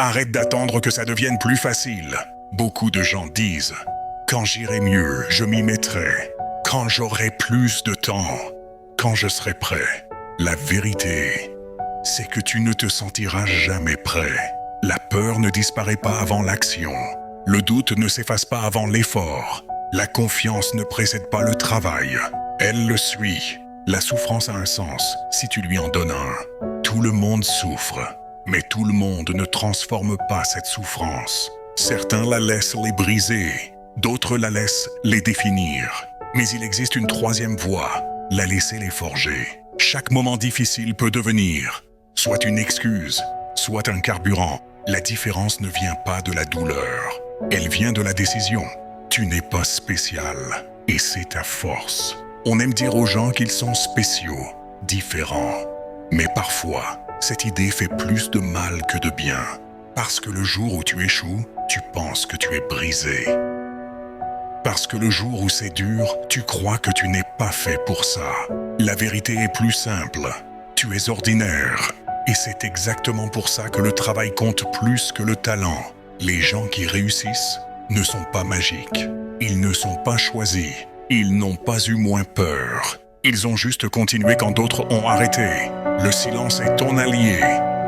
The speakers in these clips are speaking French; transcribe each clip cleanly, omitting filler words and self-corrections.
Arrête d'attendre que ça devienne plus facile. Beaucoup de gens disent « Quand j'irai mieux, je m'y mettrai. Quand j'aurai plus de temps. Quand je serai prêt. » La vérité, c'est que tu ne te sentiras jamais prêt. La peur ne disparaît pas avant l'action. Le doute ne s'efface pas avant l'effort. La confiance ne précède pas le travail. Elle le suit. La souffrance a un sens si tu lui en donnes un. Tout le monde souffre, mais tout le monde ne transforme pas cette souffrance. Certains la laissent les briser, d'autres la laissent les définir. Mais il existe une troisième voie, la laisser les forger. Chaque moment difficile peut devenir soit une excuse, soit un carburant. La différence ne vient pas de la douleur, elle vient de la décision. Tu n'es pas spécial, et c'est ta force. On aime dire aux gens qu'ils sont spéciaux, différents. Mais parfois, cette idée fait plus de mal que de bien. Parce que le jour où tu échoues, tu penses que tu es brisé. Parce que le jour où c'est dur, tu crois que tu n'es pas fait pour ça. La vérité est plus simple. Tu es ordinaire. Et c'est exactement pour ça que le travail compte plus que le talent. Les gens qui réussissent ne sont pas magiques. Ils ne sont pas choisis. Ils n'ont pas eu moins peur. Ils ont juste continué quand d'autres ont arrêté. Le silence est ton allié.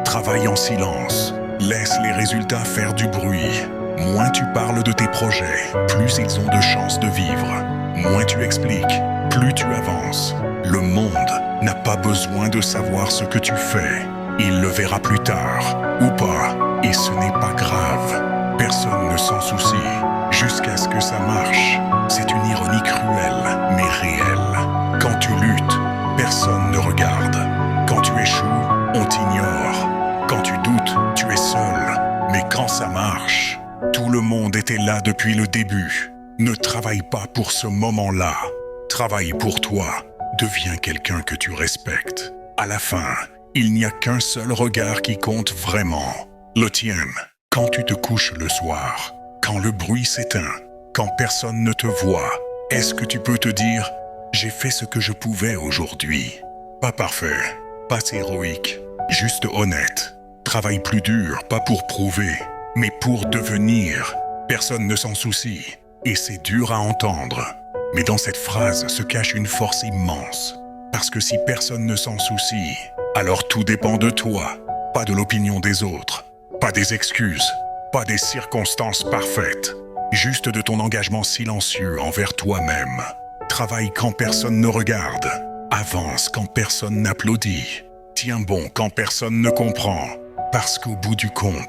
Travaille en silence. Laisse les résultats faire du bruit. Moins tu parles de tes projets, plus ils ont de chances de vivre. Moins tu expliques, plus tu avances. Le monde n'a pas besoin de savoir ce que tu fais. Il le verra plus tard, ou pas, et ce n'est pas grave. Personne ne s'en soucie, jusqu'à ce que ça marche. C'est une ironie cruelle, mais réelle. Quand tu luttes, personne ne regarde. Quand tu échoues, on t'ignore. Quand tu doutes, tu es seul. Mais quand ça marche, tout le monde était là depuis le début. Ne travaille pas pour ce moment-là. Travaille pour toi. Deviens quelqu'un que tu respectes. À la fin, il n'y a qu'un seul regard qui compte vraiment. Le tien. Quand tu te couches le soir, quand le bruit s'éteint, quand personne ne te voit, est-ce que tu peux te dire « J'ai fait ce que je pouvais aujourd'hui ». Pas parfait, pas héroïque, juste honnête. Travaille plus dur, pas pour prouver, mais pour devenir. Personne ne s'en soucie, et c'est dur à entendre. Mais dans cette phrase se cache une force immense. Parce que si personne ne s'en soucie, alors tout dépend de toi, pas de l'opinion des autres. Pas des excuses, pas des circonstances parfaites, juste de ton engagement silencieux envers toi-même. Travaille quand personne ne regarde, avance quand personne n'applaudit, tiens bon quand personne ne comprend, parce qu'au bout du compte,